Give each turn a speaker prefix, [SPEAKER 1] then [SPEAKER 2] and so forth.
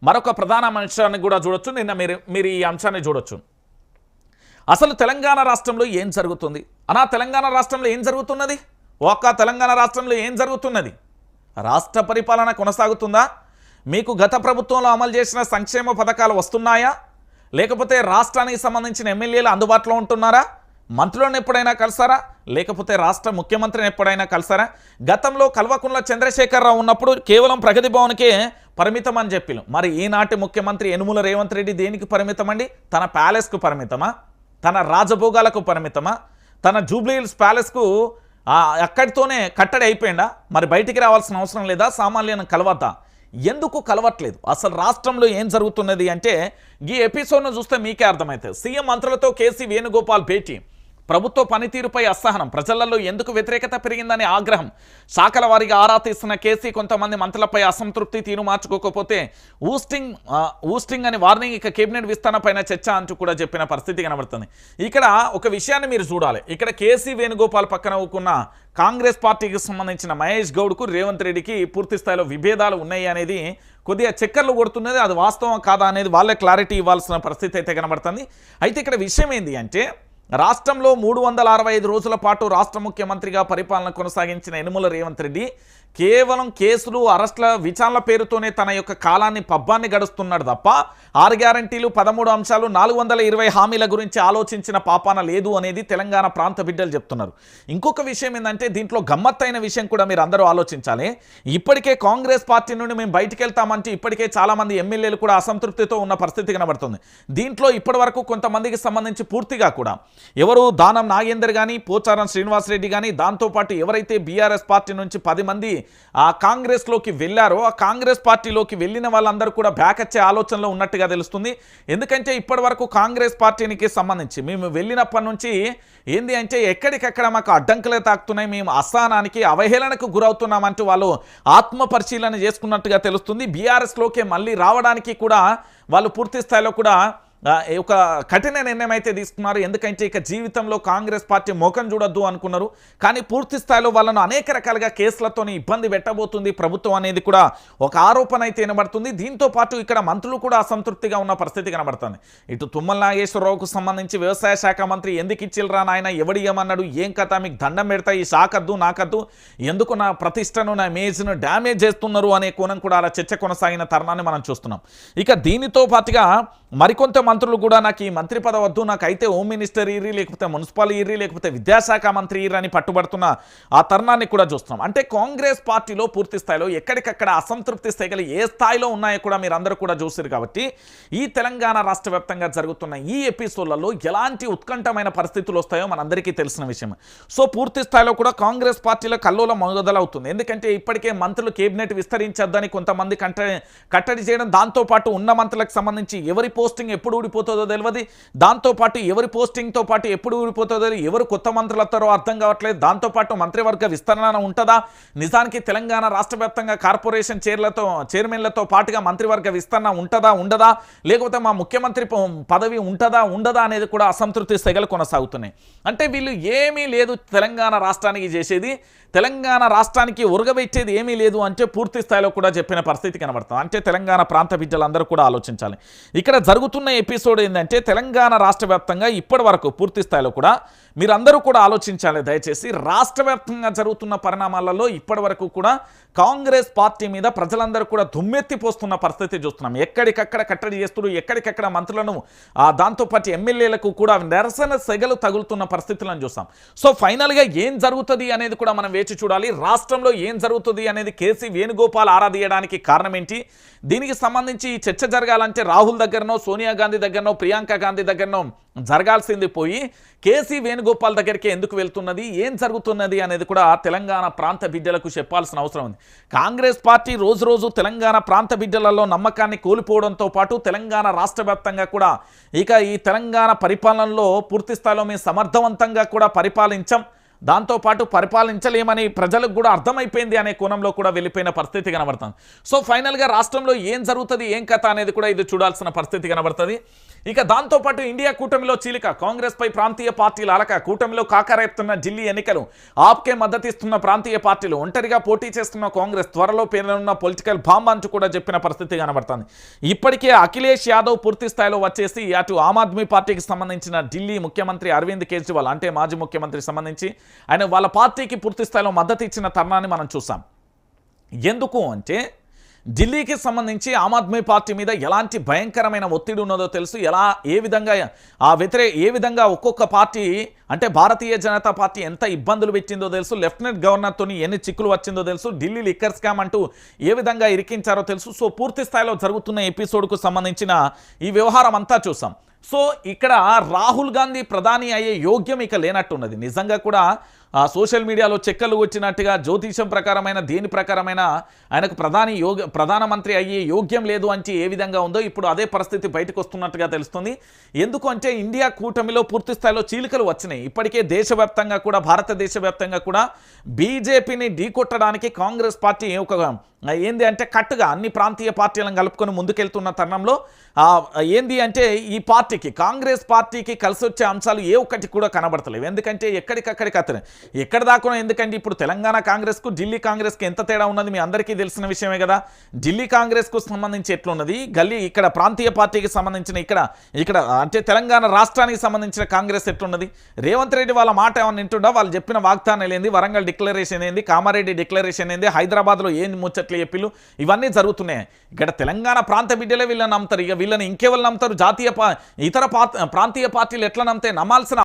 [SPEAKER 1] మరొక ప్రధాన అంశాన్ని కూడా చూడొచ్చు. నిన్న మీరు ఈ అంశాన్ని చూడొచ్చు. అసలు తెలంగాణ రాష్ట్రంలో ఏం జరుగుతుంది తెలంగాణ రాష్ట్రంలో ఏం జరుగుతున్నది? తెలంగాణ రాష్ట్రంలో ఏం జరుగుతున్నది? రాష్ట్ర పరిపాలన కొనసాగుతుందా? మీకు గత ప్రభుత్వంలో అమలు చేసిన సంక్షేమ పథకాలు వస్తున్నాయా? లేకపోతే రాష్ట్రానికి సంబంధించిన ఎమ్మెల్యేలు అందుబాటులో ఉంటున్నారా? మంత్రులను ఎప్పుడైనా కలిసారా? లేకపోతే రాష్ట్ర ముఖ్యమంత్రిని ఎప్పుడైనా కలిసారా? గతంలో కల్వకుంట్ల చంద్రశేఖరరావు ఉన్నప్పుడు కేవలం ప్రగతి భవన్కే పరిమితం అని చెప్పిను. మరి ఈనాటి ముఖ్యమంత్రి యనుమల రేవంత్ రెడ్డి దేనికి పరిమితం అండి? తన ప్యాలెస్కు పరిమితమా? తన రాజభోగాలకు పరిమితమా? తన జూబ్లీ హిల్స్ ప్యాలెస్కు అక్కడితోనే కట్టడి అయిపోయిందా? మరి బయటికి రావాల్సిన అవసరం లేదా? సామాన్యులను కలవద్దా? ఎందుకు కలవట్లేదు? అసలు రాష్ట్రంలో ఏం జరుగుతున్నది అంటే ఈ ఎపిసోడ్ను చూస్తే మీకే అర్థమవుతుంది. సీఎం మంత్రులతో కేసీ వేణుగోపాల్ భేటీ, ప్రభుత్వ పనితీరుపై అసహనం, ప్రజలలో ఎందుకు వ్యతిరేకత పెరిగిందనే ఆగ్రహం, శాఖల వారీగా ఆరా తీస్తున్న కేసీ, కొంతమంది మంత్రులపై అసంతృప్తి, తీరు మార్చుకోకపోతే ఊస్టింగ్ అని వార్నింగ్, ఇక కేబినెట్ విస్తరణపైన చర్చ అంటూ కూడా చెప్పిన పరిస్థితి కనబడుతుంది. ఇక్కడ ఒక విషయాన్ని మీరు చూడాలి. ఇక్కడ కేసీ వేణుగోపాల్ పక్కన ఉన్న కాంగ్రెస్ పార్టీకి సంబంధించిన మహేష్ గౌడ్కు రేవంత్ రెడ్డికి పూర్తి స్థాయిలో విభేదాలు ఉన్నాయి అనేది కొద్దిగా చక్కర్లు కొడుతున్నది. అది వాస్తవం కాదా అనేది వాళ్ళే క్లారిటీ ఇవ్వాల్సిన పరిస్థితి అయితే కనబడుతుంది. అయితే ఇక్కడ విషయం ఏంటి అంటే రాష్ట్రంలో 365 రోజుల పాటు రాష్ట్ర ముఖ్యమంత్రిగా పరిపాలన కొనసాగించిన యనుమల రేవంత్ రెడ్డి కేవలం కేసులు, అరెస్టుల, విచారణల పేరుతోనే తన యొక్క కాలాన్ని, పబ్బాన్ని గడుస్తున్నాడు తప్ప 6 గ్యారంటీలు, 13 అంశాలు, 420 హామీల గురించి ఆలోచించిన పాపాన లేదు అనేది తెలంగాణ ప్రాంత బిడ్డలు చెప్తున్నారు. ఇంకొక విషయం ఏంటంటే దీంట్లో గమ్మత్తైన విషయం కూడా మీరు అందరూ ఆలోచించాలి. ఇప్పటికే కాంగ్రెస్ పార్టీ నుండి మేము బయటికి వెళ్తామంటే ఇప్పటికే చాలామంది ఎమ్మెల్యేలు కూడా అసంతృప్తితో ఉన్న పరిస్థితి కనబడుతుంది. దీంట్లో ఇప్పటి వరకు కొంతమందికి సంబంధించి పూర్తిగా కూడా ఎవరు దానం నాగేందర్ కానీ, పోచారం శ్రీనివాసరెడ్డి కానీ, దాంతోపాటు ఎవరైతే బీఆర్ఎస్ పార్టీ నుంచి 10 మంది కాంగ్రెస్లోకి వెళ్ళారో ఆ కాంగ్రెస్ పార్టీలోకి వెళ్ళిన వాళ్ళందరూ కూడా బ్యాక్ వచ్చే ఆలోచనలో ఉన్నట్టుగా తెలుస్తుంది. ఎందుకంటే ఇప్పటి వరకు కాంగ్రెస్ పార్టీకి సంబంధించి మేము వెళ్ళినప్పటి నుంచి ఏంది అంటే ఎక్కడికక్కడ మాకు అడ్డంకులే తాకుతున్నాయి, మేము అసహనానికి, అవహేళనకు గురవుతున్నామంటూ వాళ్ళు ఆత్మ పరిశీలన చేసుకున్నట్టుగా తెలుస్తుంది. బీఆర్ఎస్లోకి మళ్ళీ రావడానికి కూడా వాళ్ళు పూర్తి స్థాయిలో కూడా ఒక కఠిన నిర్ణయం అయితే తీసుకున్నారు. ఎందుకంటే ఇక జీవితంలో కాంగ్రెస్ పార్టీ ముఖం చూడొద్దు అనుకున్నారు. కానీ పూర్తి స్థాయిలో వాళ్ళను అనేక రకాలుగా కేసులతో ఇబ్బంది పెట్టబోతుంది ప్రభుత్వం అనేది కూడా ఒక ఆరోపణ అయితే వినబడుతుంది. దీంతో పాటు ఇక్కడ మంత్రులు కూడా అసంతృప్తిగా ఉన్న పరిస్థితి కనబడుతుంది. ఇటు తుమ్మల నాగేశ్వరరావుకు సంబంధించి వ్యవసాయ శాఖ మంత్రి ఎందుకు ఇచ్చిల్రా నాయన, ఎవడు ఏమన్నాడు, ఏం కథ, మీకు దండం పెడతా, ఈ శాఖద్దు నాకద్దు, ఎందుకు నా ప్రతిష్టను, నా ఇమేజ్ను డ్యామేజ్ చేస్తున్నారు అనే కోణం కూడా అలా చర్చ కొనసాగిన తరుణాన్ని మనం చూస్తున్నాం. ఇక దీనితో పాటుగా మరికొంత మంత్రులు కూడా నాకు ఈ మంత్రి పదవి వద్దు, నాకైతే హోమ్ మినిస్టర్ ఇర్రి, లేకపోతే మున్సిపల్ ఇర్రి, లేకపోతే విద్యాశాఖ మంత్రి ఇర్రి అని పట్టుబడుతున్న ఆ తరుణాన్ని కూడా చూస్తున్నాం. అంటే కాంగ్రెస్ పార్టీలో పూర్తి స్థాయిలో ఎక్కడికక్కడ అసంతృప్తి స్థాయిలు ఏ స్థాయిలో ఉన్నాయో కూడా మీరు అందరూ కూడా చూసారు. కాబట్టి ఈ తెలంగాణ రాష్ట్ర వ్యాప్తంగా జరుగుతున్న ఈ ఎపిసోడ్లలో ఎలాంటి ఉత్కంఠమైన పరిస్థితులు వస్తాయో మనందరికీ తెలిసిన విషయం. సో పూర్తి స్థాయిలో కూడా కాంగ్రెస్ పార్టీలో కల్లోలం మొదలవుతుంది. ఎందుకంటే ఇప్పటికే మంత్రులు కేబినెట్ విస్తరించొద్దని కొంతమంది కట్టడి చేయడం, దాంతోపాటు ఉన్న మంత్రులకు సంబంధించి ఎవరి పోస్టింగ్ ఎప్పుడు ఊడిపోతుందో తెలియదు, దాంతోపాటు ఎవరి పోస్టింగ్తో పాటు ఎప్పుడు ఊడిపోతుందో, ఎవరు కొత్త మంత్రులు వస్తారో అర్థం కావట్లేదు, దాంతోపాటు మంత్రివర్గ విస్తరణ ఉంటుందా, నిజానికి తెలంగాణ రాష్ట్ర వ్యాప్తంగా కార్పొరేషన్ చైర్మన్లతో పాటుగా మంత్రివర్గ విస్తరణ ఉంటుందా ఉండదా, లేకపోతే మా ముఖ్యమంత్రి పదవి ఉంటుందా ఉండదా అనేది కూడా అసంతృప్తి సెగలు కొనసాగుతున్నాయి. అంటే వీళ్ళు ఏమీ లేదు తెలంగాణ రాష్ట్రానికి చేసేది, తెలంగాణ రాష్ట్రానికి ఉరగబెట్టేది ఏమీ లేదు అంటే పూర్తి స్థాయిలో కూడా చెప్పిన పరిస్థితి కనబడుతుంది. అంటే తెలంగాణ ప్రాంత బిడ్డలందరూ కూడా ఆలోచించాలి. ఇక్కడ జరుగుతున్న ఎపిసోడ్ ఏంటంటే తెలంగాణ రాష్ట్ర వ్యాప్తంగా ఇప్పటి వరకు పూర్తి స్థాయిలో కూడా మీరందరూ కూడా ఆలోచించాలి. దయచేసి రాష్ట్ర వ్యాప్తంగా జరుగుతున్న పరిణామాలలో ఇప్పటి వరకు కూడా కాంగ్రెస్ పార్టీ మీద ప్రజలందరూ కూడా దుమ్మెత్తిపోస్తున్న పరిస్థితి చూస్తున్నాం. ఎక్కడికక్కడ కట్టడి చేస్తున్నారు, ఎక్కడికక్కడ మంత్రులను, దాంతోపాటు ఎమ్మెల్యేలకు కూడా నిరసన సెగలు తగులుతున్న పరిస్థితులను చూస్తాం. సో ఫైనల్గా ఏం జరుగుతుంది అనేది కూడా మనం వేచి చూడాలి. రాష్ట్రంలో ఏం జరుగుతుంది అనేది కేసీ వేణుగోపాల్ ఆరాధీయడానికి కారణం ఏంటి, దీనికి సంబంధించి చర్చ జరగాలంటే రాహుల్ దగ్గరనో, సోనియా గాంధీ దగ్గరనో, ప్రియాంక గాంధీ దగ్గరనో జరగాల్సింది పోయి కేసీ వేణుగోపాల్ దగ్గరికి ఎందుకు వెళ్తున్నది, ఏం జరుగుతున్నది అనేది కూడా తెలంగాణ ప్రాంత బిడ్డలకు చెప్పాల్సిన అవసరం ఉంది. కాంగ్రెస్ పార్టీ రోజు రోజు తెలంగాణ ప్రాంత బిడ్డలలో నమ్మకాన్ని కోల్పోవడంతో పాటు తెలంగాణ రాష్ట్ర వ్యాప్తంగా కూడా ఇక ఈ తెలంగాణ పరిపాలనలో పూర్తి స్థాయిలో మేము సమర్థవంతంగా కూడా పరిపాలించాం దాంతోపాటు పరిపాలించలేమని ప్రజలకు కూడా అర్థమైపోయింది అనే కోణంలో కూడా వెళ్ళిపోయిన పరిస్థితి కనబడుతుంది. సో ఫైనల్గా రాష్ట్రంలో ఏం జరుగుతుంది, ఏం కథ అనేది కూడా ఇది చూడాల్సిన పరిస్థితి కనబడుతుంది. ఇక దాంతోపాటు ఇండియా కూటమిలో చీలిక, కాంగ్రెస్పై ప్రాంతీయ పార్టీల అలక, కూటమిలో కాకరేపుతున్న ఢిల్లీ ఎన్నికలు, ఆప్కే మద్దతిస్తున్న ప్రాంతీయ పార్టీలు, ఒంటరిగా పోటీ చేస్తున్న కాంగ్రెస్, త్వరలో పేరున్న పొలిటికల్ బాంబ్ అంటూ కూడా చెప్పిన పరిస్థితి కనబడుతుంది. ఇప్పటికే అఖిలేష్ యాదవ్ పూర్తి స్థాయిలో వచ్చేసి అటు ఆమ్ ఆద్మీ పార్టీకి సంబంధించిన ఢిల్లీ ముఖ్యమంత్రి అరవింద్ కేజ్రీవాల్ అంటే మాజీ ముఖ్యమంత్రికి సంబంధించి ఆయన వాళ్ళ పార్టీకి పూర్తి స్థాయిలో మద్దతు ఇచ్చిన తరుణాన్ని మనం చూసాం. ఎందుకు అంటే ఢిల్లీకి సంబంధించి ఆమ్ ఆద్మీ పార్టీ మీద ఎలాంటి భయంకరమైన ఒత్తిడి ఉన్నదో తెలుసు. ఏ విధంగా ఒక్కొక్క పార్టీ అంటే భారతీయ జనతా పార్టీ ఎంత ఇబ్బందులు పెట్టిందో తెలుసు. లెఫ్టినెంట్ గవర్నర్తో ఎన్ని చిక్కులు వచ్చిందో తెలుసు. ఢిల్లీ లిక్కర్ స్కామ్ అంటూ ఏ విధంగా ఇరికించారో తెలుసు. సో పూర్తి స్థాయిలో జరుగుతున్న ఎపిసోడ్కు సంబంధించిన ఈ వ్యవహారం అంతా చూసాం. సో ఇక్కడ రాహుల్ గాంధీ ప్రధాని అయ్యే యోగ్యం ఇక లేనట్టున్నది. నిజంగా కూడా సోషల్ మీడియాలో చెక్కలు వచ్చినట్టుగా జ్యోతిషం ప్రకారమైన దేని ప్రకారమైన ఆయనకు ప్రధానమంత్రి అయ్యే యోగ్యం లేదు అంటే ఏ విధంగా ఉందో ఇప్పుడు అదే పరిస్థితి బయటకు వస్తున్నట్టుగా తెలుస్తుంది. ఎందుకు అంటే ఇండియా కూటమిలో పూర్తి స్థాయిలో చీలికలు వచ్చినాయి. ఇప్పటికే దేశవ్యాప్తంగా కూడా భారతదేశ వ్యాప్తంగా కూడా బీజేపీని ఢీకొట్టడానికి కాంగ్రెస్ పార్టీ ఏంది అంటే కట్టుగా అన్ని ప్రాంతీయ పార్టీలను కలుపుకొని ముందుకెళ్తున్న తరుణంలో ఏంది అంటే ఈ పార్టీకి కాంగ్రెస్ పార్టీకి కలిసి వచ్చే అంశాలు ఏ ఒక్కటి కూడా కనబడతలేవు. ఎందుకంటే ఎక్కడికక్కడికి అతను ఎక్కడ దాకా ఎందుకంటే ఇప్పుడు తెలంగాణ కాంగ్రెస్కు ఢిల్లీ కాంగ్రెస్కి ఎంత తేడా ఉన్నది మీ అందరికీ తెలిసిన విషయమే కదా. ఢిల్లీ కాంగ్రెస్కు సంబంధించి ఎట్లున్నది, ఇక్కడ ప్రాంతీయ పార్టీకి సంబంధించిన ఇక్కడ అంటే తెలంగాణ రాష్ట్రానికి సంబంధించిన కాంగ్రెస్ ఎట్లున్నది. రేవంత్ రెడ్డి వాళ్ళ మాట ఏమన్నా వింటుండా, వాళ్ళు చెప్పిన వాగ్దానాలు ఏంది, వరంగల్ డిక్లరేషన్ ఏంది, కామారెడ్డి డిక్లరేషన్ ఏంది, హైదరాబాద్లో ఏంది ముచ్చట్లు చెప్పిలు, ఇవన్నీ జరుగుతున్నాయి. ఇక్కడ తెలంగాణ ప్రాంత బిడ్డలే వీళ్ళని నమ్ముతారు. ఇక వీళ్ళని ఇంకెవరు నమ్ముతారు? ఇతర ప్రాంతీయ పార్టీలు ఎట్లా నమ్మితే నమ్మాల్సిన